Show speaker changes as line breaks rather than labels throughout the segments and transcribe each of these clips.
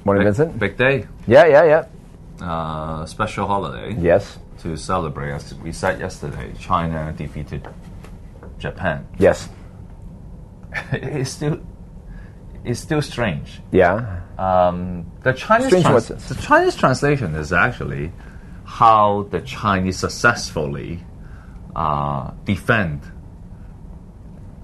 Morning, Vincent.
Big day.
Yeah.
Special holiday.
Yes.
To celebrate, as we said yesterday, China defeated Japan.
Yes.
It's still strange.
Yeah.
The Chinese translation is actually how the Chinese successfully defend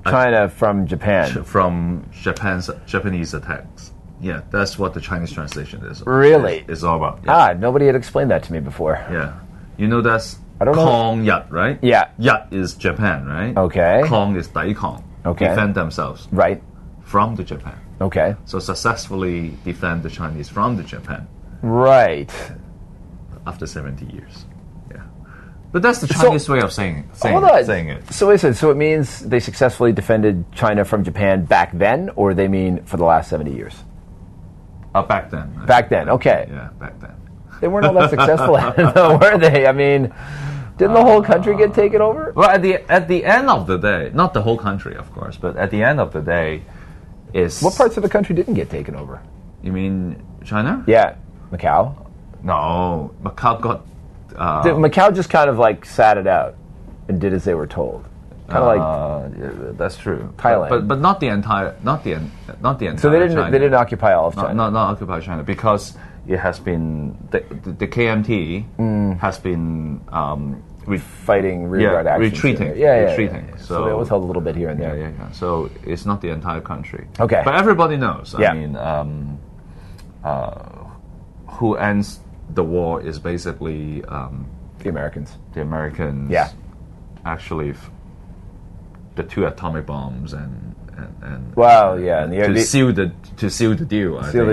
China from Japan.
From Japanese attacks. Yeah, that's what the Chinese translation is.
Really?
Is all about. Yeah.
Nobody had explained that to me before.
Yeah. You know that's
I don't know.
Kong Yat, right?
Yeah.
Yat is Japan, right?
Okay.
Kong is Dai Kong.
Okay.
Defend themselves.
Right.
From the Japan.
Okay.
So successfully defend the Chinese from the Japan.
Right.
After 70 years. Yeah. But that's the Chinese way of saying it.
So it means they successfully defended China from Japan back then, or they mean for the last 70 years?
Back then.
Back then, okay.
Yeah, back then.
They weren't all that successful at it, though, were they? I mean, didn't the whole country get taken over?
Well, at the end of the day, not the whole country, of course, but at the end of the day, is
what parts of the country didn't get taken over?
You mean China?
Yeah, Macau.
No, Macau got.
Macau just kind of like sat it out and did as they were told. Kind of
yeah, that's true.
Thailand,
but not the entire, not the entire.
So they
China.
didn't occupy all of China.
Not occupy China because it has been the KMT has been
fighting rearguard actions.
Retreating.
Yeah. So it was held a little bit here and there.
Yeah. So it's not the entire country.
Okay.
But everybody knows.
Yeah.
I mean, who ends the war is basically
the Americans.
The Americans.
Yeah.
Actually, the 2 atomic bombs and
well, yeah, and
to seal the deal.
Seal the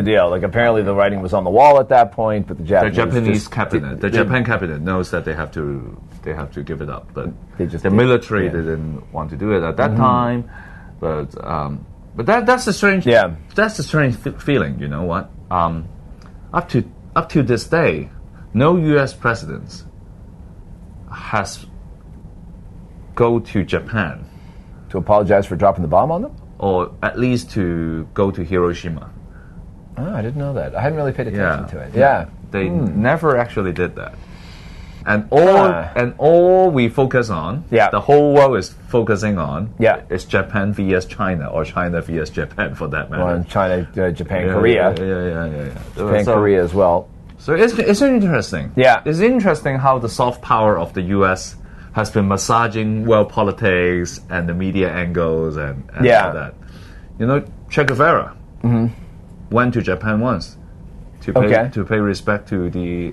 deal. Like apparently the writing was on the wall at that point, but the
Japan cabinet knows that they have to give it up, but the military didn't want to do it at that time. But that's a strange feeling. You know what? Up to this day, no U.S. president has go to Japan
to apologize for dropping the bomb on them,
or at least to go to Hiroshima.
Oh, I didn't know that. I hadn't really paid attention to it. Yeah,
they never actually did that. And all we focus on, the whole world is focusing on, is Japan vs China, or China vs Japan for that matter.
Well, China, Japan, Korea.
Yeah.
Japan, Korea as well.
So it's interesting.
Yeah,
it's interesting how the soft power of the U.S. has been massaging world politics and the media angles and all that. You know, Che Guevara went to Japan once to pay respect to the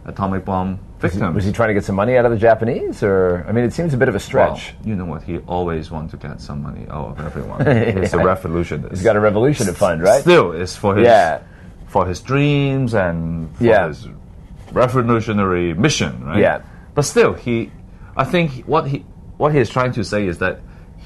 atomic bomb victims.
Was he trying to get some money out of the Japanese? Or I mean, it seems a bit of a stretch.
Well, you know what? He always wants to get some money out of everyone. He's a revolutionist.
He's got a revolution to fund, right?
Still, it's for his dreams and for his revolutionary mission, right?
Yeah.
But still, I think what he is trying to say is that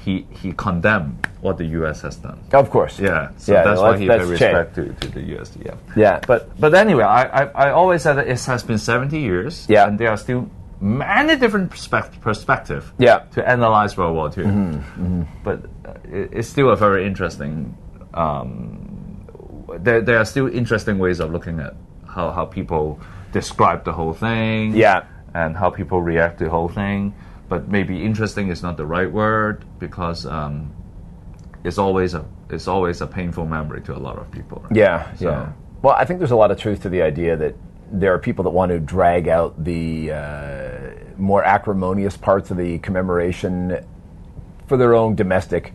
he condemned what the U.S. has done.
Of course.
Yeah. So that's why he paid respect to the U.S.
Yeah.
But anyway, I always said that it has been 70 years.
Yeah.
And there are still many different perspectives to analyze World War II. But it's still a very interesting. There are still interesting ways of looking at how people describe the whole thing.
Yeah.
And how people react to the whole thing. But maybe interesting is not the right word, because it's always a painful memory to a lot of people. Right?
Yeah. Well, I think there's a lot of truth to the idea that there are people that want to drag out the more acrimonious parts of the commemoration for their own domestic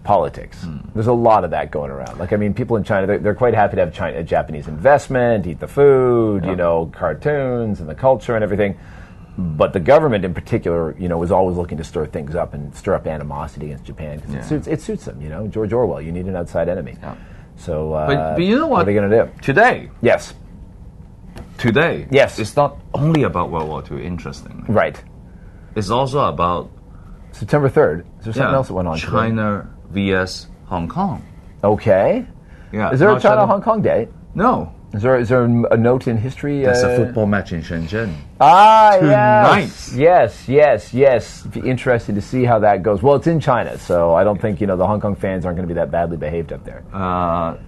politics. There's a lot of that going around. Like, I mean, people in China, they're quite happy to have Japanese investment, eat the food, cartoons and the culture and everything. But the government in particular, was always looking to stir things up and stir up animosity against Japan because it suits them. George Orwell, you need an outside enemy. Yeah. So,
but you know what?
What are they going to do?
Today,
yes,
it's not only about World War II, interesting.
Right.
It's also about
September 3rd. Is there something else that went on
China
today?
vs. Hong Kong.
Okay.
Yeah.
Is there a China-Hong Kong Day?
No.
Is there a note in history?
There's a football match in Shenzhen.
Tonight. Yes. It'd be interesting to see how that goes. Well, it's in China, so I don't think the Hong Kong fans aren't going to be that badly behaved up there.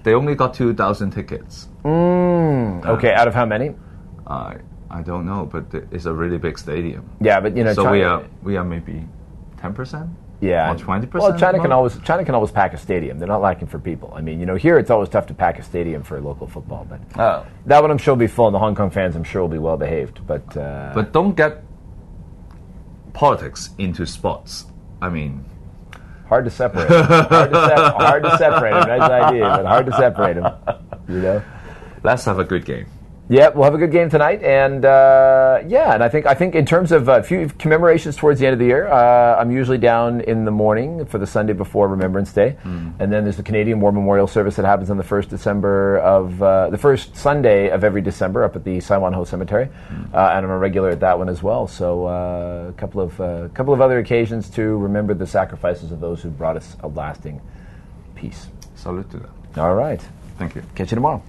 They only got 2,000 tickets.
Okay, out of how many?
I don't know, but it's a really big stadium.
Yeah, but
so
China,
we are maybe 10%.
Yeah,
or 20%.
Well, China can always pack a stadium. They're not lacking for people. I mean, here it's always tough to pack a stadium for local football, but that one I'm sure will be full, and the Hong Kong fans I'm sure will be well behaved.
But don't get politics into sports. I mean,
hard to separate. Hard to separate them. Nice idea, but hard to separate them.
Let's have a good game.
Yeah, we'll have a good game tonight, and and I think in terms of a few commemorations towards the end of the year, I'm usually down in the morning for the Sunday before Remembrance Day, and then there's the Canadian War Memorial Service that happens on the first Sunday of every December up at the Saiwan Ho Cemetery, and I'm a regular at that one as well. So a couple of other occasions to remember the sacrifices of those who brought us a lasting peace.
Salute to them.
All right,
thank you.
Catch you tomorrow.